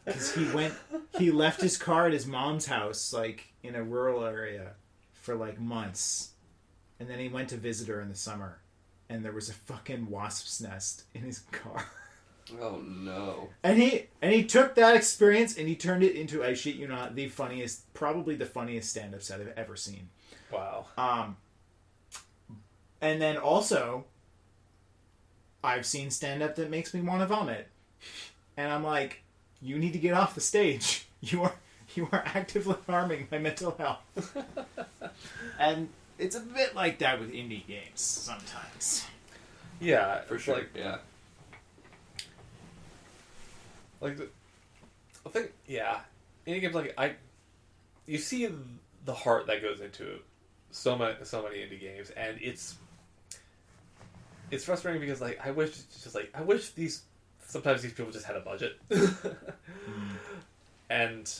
Because he left his car at his mom's house, like in a rural area, for like months, and then he went to visit her in the summer, and there was a fucking wasp's nest in his car. Oh no! And he took that experience and he turned it into, I shit you not, probably the funniest stand-up set I've ever seen. Wow. And then also, I've seen stand-up that makes me want to vomit, and I'm like, you need to get off the stage. You are actively harming my mental health. And it's a bit like that with indie games sometimes. Yeah, for sure. Like, yeah. Like I think, yeah, indie games, like you see the heart that goes into so many indie games, and it's frustrating because like I wish sometimes these people just had a budget. And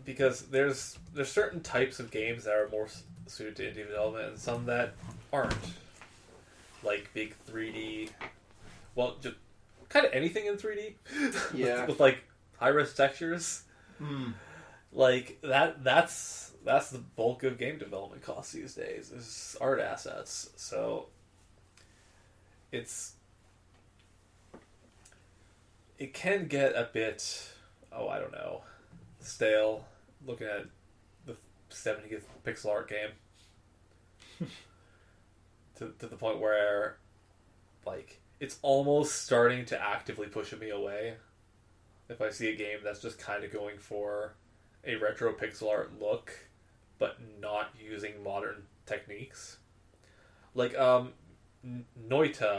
because there's certain types of games that are more suited to indie development, and some that aren't, like big 3D, well, just kind of anything in 3D. Yeah. with like high-res textures. Like that's the bulk of game development costs these days, is art assets. So it can get a bit, I don't know, stale looking at the 70th pixel art game. to the point where like it's almost starting to actively push me away if I see a game that's just kind of going for a retro pixel art look but not using modern techniques. Like Noita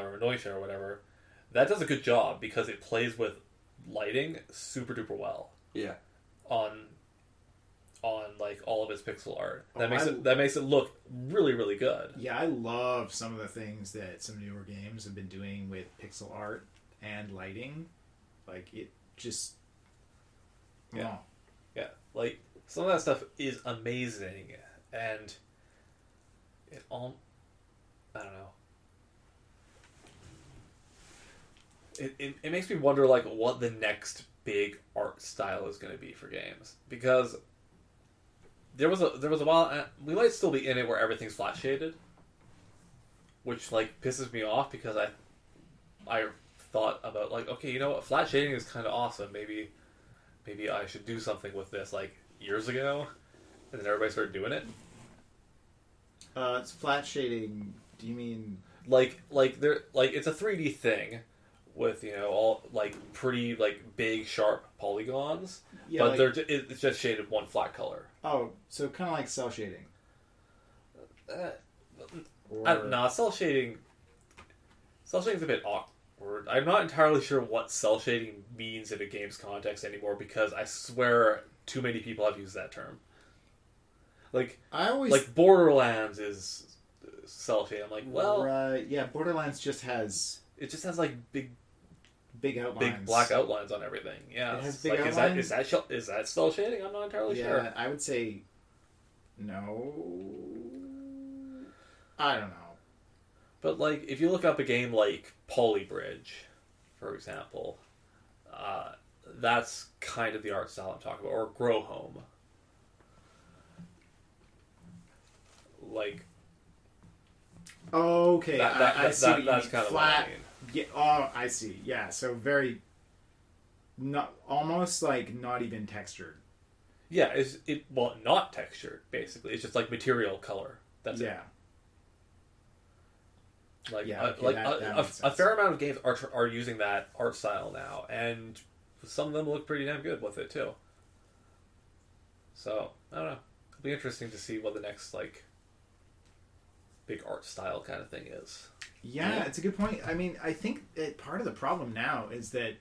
or whatever, that does a good job because it plays with lighting super duper well. Yeah. On like all of its pixel art. That makes it look really, really good. Yeah, I love some of the things that some newer games have been doing with pixel art and lighting. Like, it just... Yeah. Oh. Yeah. Like, some of that stuff is amazing, and it all... I don't know. It makes me wonder, like, what the next big art style is going to be for games. Because there was a while, we might still be in it, where everything's flat shaded, which like pisses me off because I thought about like, okay, you know what, flat shading is kind of awesome. Maybe I should do something with this like years ago, and then everybody started doing it. It's flat shading. Do you mean it's a 3D thing with all like pretty like big sharp polygons, Yeah, but like- it's just shaded one flat color. Oh, so kind of like cell shading. No, cell shading. Cell shading's a bit awkward. I'm not entirely sure what cell shading means in a game's context anymore because I swear too many people have used that term. Like I always like Borderlands is cell shading. I'm like, well, yeah, Borderlands just has it just has like big outlines, black outlines on everything. Yeah, It has it's big like, outlines? is that cell shading? I'm not entirely Yeah, sure. I would say no. I don't know. But like, if you look up a game like Polybridge, for example, that's kind of the art style I'm talking about, or Grow Home. Like, Okay, I see what you that's mean. kind of Flat. what I mean. Yeah. Oh, I see. Yeah. So very, not almost like not even textured. Yeah, not textured, basically. It's just like material color. That's Yeah. it. Like, Yeah, okay, that makes a sense. fair amount of games are using that art style now, and some of them look pretty damn good with it too. So I don't know. It'll be interesting to see what the next like big art style kind of thing is. Yeah, it's a good point. I mean, I think that part of the problem now is that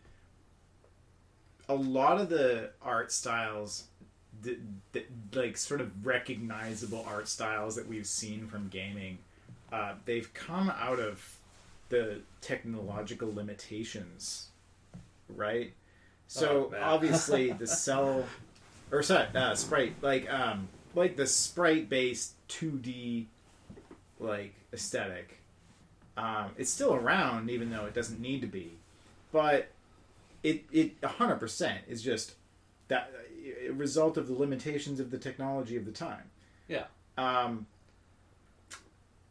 a lot of the art styles, the like sort of recognizable art styles that we've seen from gaming, they've come out of the technological limitations, right? So Oh, man. obviously the sprite, like the sprite based 2D like aesthetic, it's still around even though it doesn't need to be, but it 100% is just that a result of the limitations of the technology of the time. Yeah.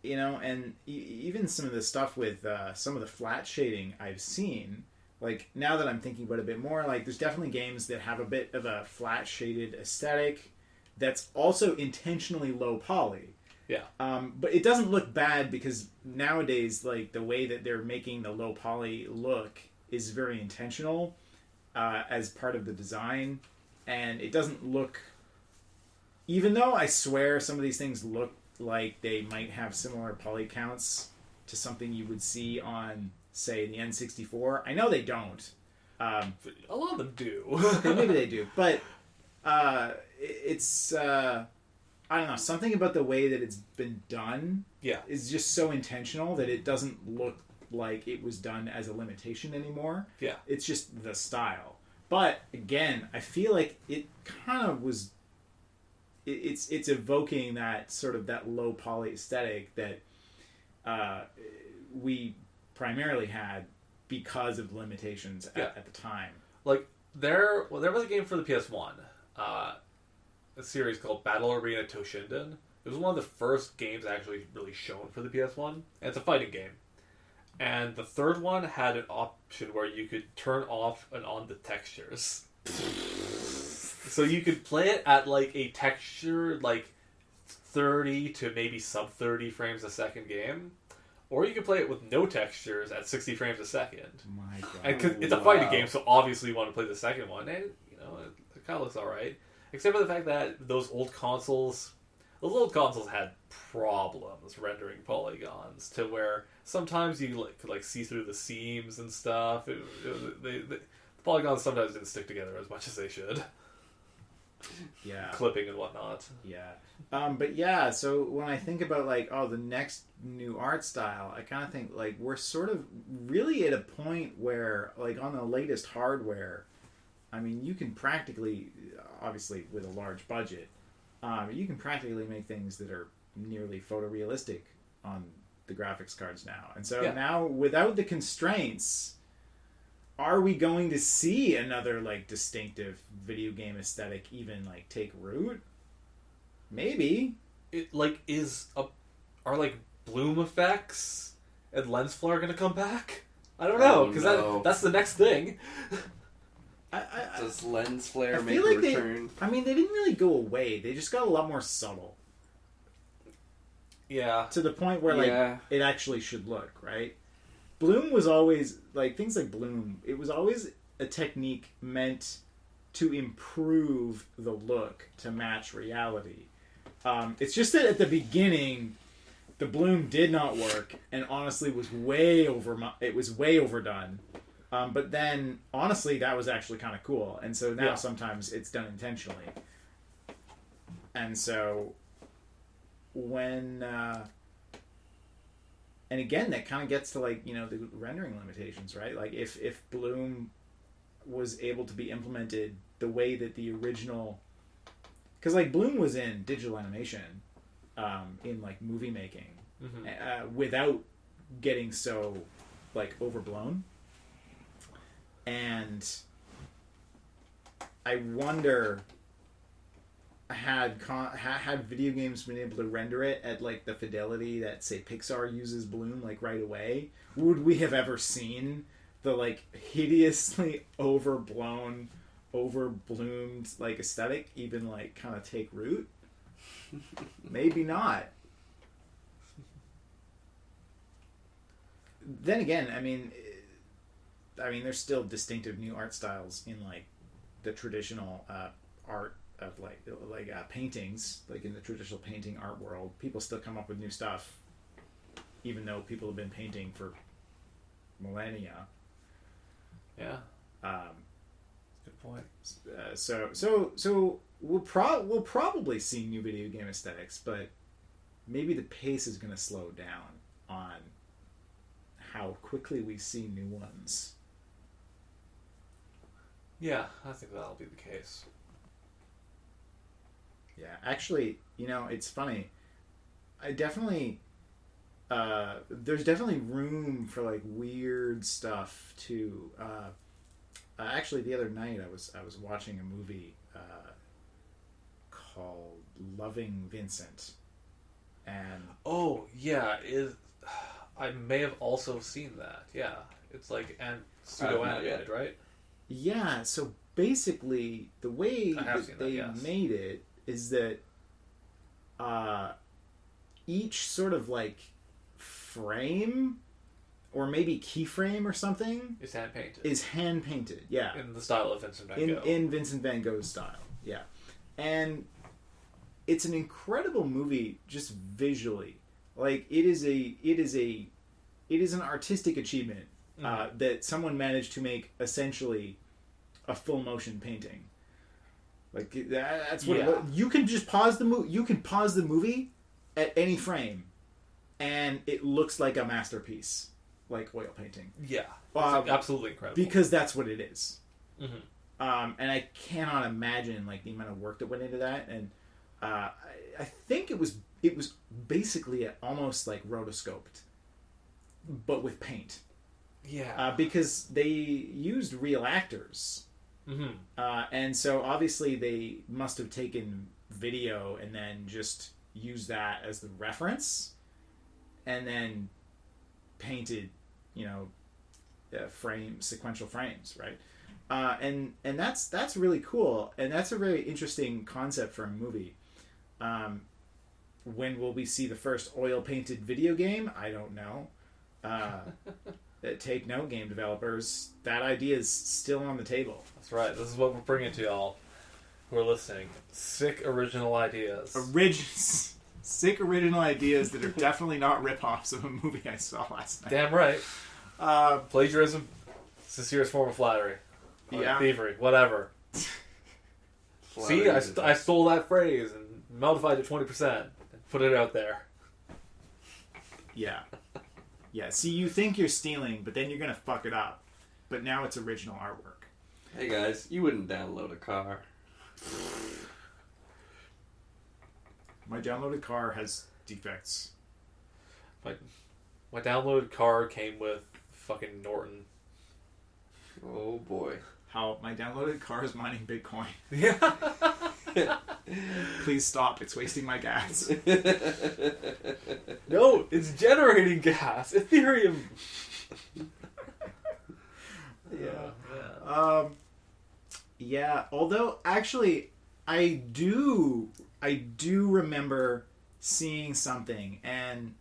And even some of the stuff with some of the flat shading I've seen, like now that I'm thinking about it a bit more, like there's definitely games that have a bit of a flat shaded aesthetic that's also intentionally low poly. Yeah. But it doesn't look bad because nowadays, like the way that they're making the low poly look is very intentional as part of the design, and it doesn't look. Even though I swear some of these things look like they might have similar poly counts to something you would see on, say, the N64, I know they don't. A lot of them do. Okay, maybe they do, but it's. I don't know, something about the way that it's been done is just so intentional that it doesn't look like it was done as a limitation anymore. Yeah. It's just the style. But again, I feel like it kind of was it's evoking that sort of that low poly aesthetic that we primarily had because of limitations at the time. Like there was a game for the PS1. A series called Battle Arena Toshinden. It was one of the first games actually really shown for the PS1. And it's a fighting game. And the third one had an option where you could turn off and on the textures. So you could play it at like a texture like 30 to maybe sub 30 frames a second game. Or you could play it with no textures at 60 frames a second. My God. And 'cause it's a fighting game, so obviously you want to play the second one. And, it kind of looks alright. Except for the fact that those old consoles had problems rendering polygons to where sometimes you could see through the seams and stuff. The polygons sometimes didn't stick together as much as they should. Yeah. Clipping and whatnot. Yeah. But yeah, so when I think about the next new art style, I kind of think we're sort of really at a point where on the latest hardware, I mean, you can practically, obviously with a large budget, you can practically make things that are nearly photorealistic on the graphics cards now. And so now, without the constraints, are we going to see another distinctive video game aesthetic even take root? Maybe. It are bloom effects and lens flare going to come back? I don't know, because that's the next thing. Does lens flare I make feel a like return? they didn't really go away. They just got a lot more subtle. Yeah. to the point where like it actually should look, right? Bloom was always like things like Bloom. It was always a technique meant to improve the look to match reality. It's just that at the beginning, the Bloom did not work, and honestly was way overdone. But then, honestly, that was actually kind of cool, and so now sometimes it's done intentionally. And so, when and again, that kind of gets to like the rendering limitations, right? Like if Bloom was able to be implemented the way that the original, because like Bloom was in digital animation, in like movie making, without getting so like overblown. And I wonder, had video games been able to render it at like the fidelity that say Pixar uses Bloom like right away, would we have ever seen the like hideously overbloomed like aesthetic even like kind of take root? Maybe not. Then again, I mean there's still distinctive new art styles in like the traditional art of like paintings, like in the traditional painting art world. People still come up with new stuff, even though people have been painting for millennia. Yeah. Good point. So we'll probably see new video game aesthetics, but maybe the pace is going to slow down on how quickly we see new ones. Yeah, I think that'll be the case. Yeah, actually, it's funny. I definitely, there's definitely room for like weird stuff too. Actually, the other night I was watching a movie called Loving Vincent, and I may have also seen that. Yeah, it's like pseudo animated, right? Yeah. So basically, the way that they made it is that each sort of like frame or maybe keyframe or something is hand painted. Yeah, in the style of Vincent Van Gogh. In Vincent Van Gogh's style. Yeah, and it's an incredible movie just visually. Like it is an artistic achievement that someone managed to make essentially a full motion painting. Like that's what it was. You can just pause the movie. You can pause the movie at any frame, and it looks like a masterpiece, like oil painting. Yeah, it's absolutely incredible. Because that's what it is. Mm-hmm. And I cannot imagine like the amount of work that went into that. And I think it was basically almost like rotoscoped, but with paint. Yeah. Because they used real actors. Mm-hmm. And so obviously they must have taken video and then just used that as the reference, and then painted, sequential frames, right? And that's really cool, and that's a very interesting concept for a movie. When will we see the first oil painted video game? I don't know. Take note, game developers. That idea is still on the table. That's right. This is what we're bringing to y'all who are listening. Sick original ideas. Sick original ideas that are definitely not rip-offs of a movie I saw last night. Damn right. Plagiarism, sincerest form of flattery. Thievery, whatever. See, I stole that phrase and modified it 20% and put it out there. Yeah. Yeah, see, you think you're stealing, but then you're going to fuck it up. But now it's original artwork. Hey guys, you wouldn't download a car. My downloaded car has defects. My downloaded car came with fucking Norton. Oh boy. How my downloaded car is mining Bitcoin. Yeah. Please stop. It's wasting my gas. No, it's generating gas. Ethereum. Yeah. Yeah. Although, actually, I do remember seeing something, and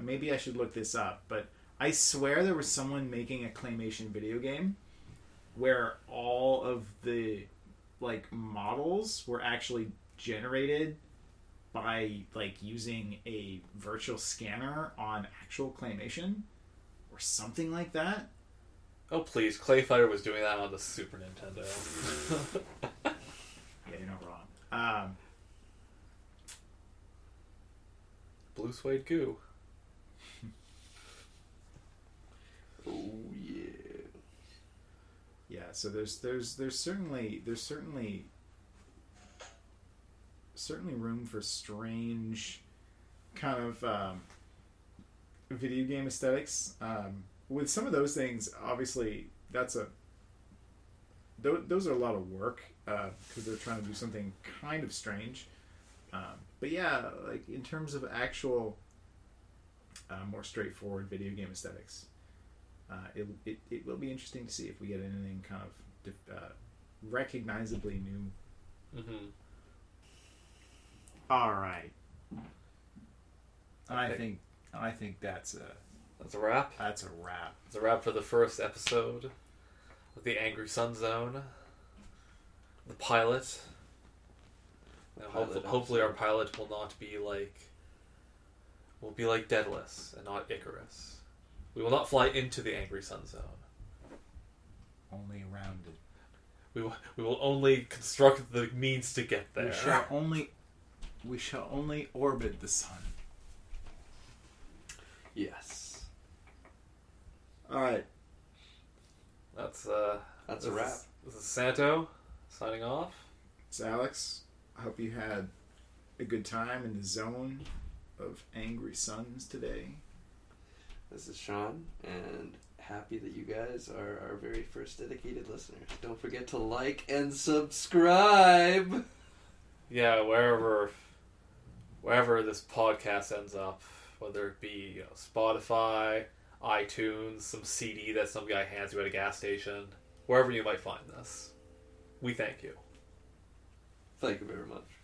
maybe I should look this up, but I swear there was someone making a claymation video game where all of the like models were actually generated by like using a virtual scanner on actual claymation or something like that. Oh please, Clay Fighter was doing that on the Super Nintendo. Yeah, you're not wrong. Blue suede goo. Oh yeah. Yeah, so there's certainly room for strange kind of video game aesthetics. With some of those things, obviously, those are a lot of work because they're trying to do something kind of strange. But yeah, like in terms of actual more straightforward video game aesthetics, it will be interesting to see if we get anything kind of recognizably new. Mm-hmm. All right. I think that's a wrap. That's a wrap. It's a wrap for the first episode of the Angry Sun Zone. The pilot. Hopefully our pilot will not be like... will be like Daedalus and not Icarus. We will not fly into the Angry Sun Zone. Only around it. We will only construct the means to get there. We shall only orbit the sun. Yes. All right. That's a wrap. This is Santo signing off. It's Alex. I hope you had a good time in the zone of angry suns today. This is Sean, and happy that you guys are our very first dedicated listeners. Don't forget to like and subscribe. Yeah, wherever this podcast ends up, whether it be Spotify, iTunes, some CD that some guy hands you at a gas station, wherever you might find this, we thank you. Thank you very much.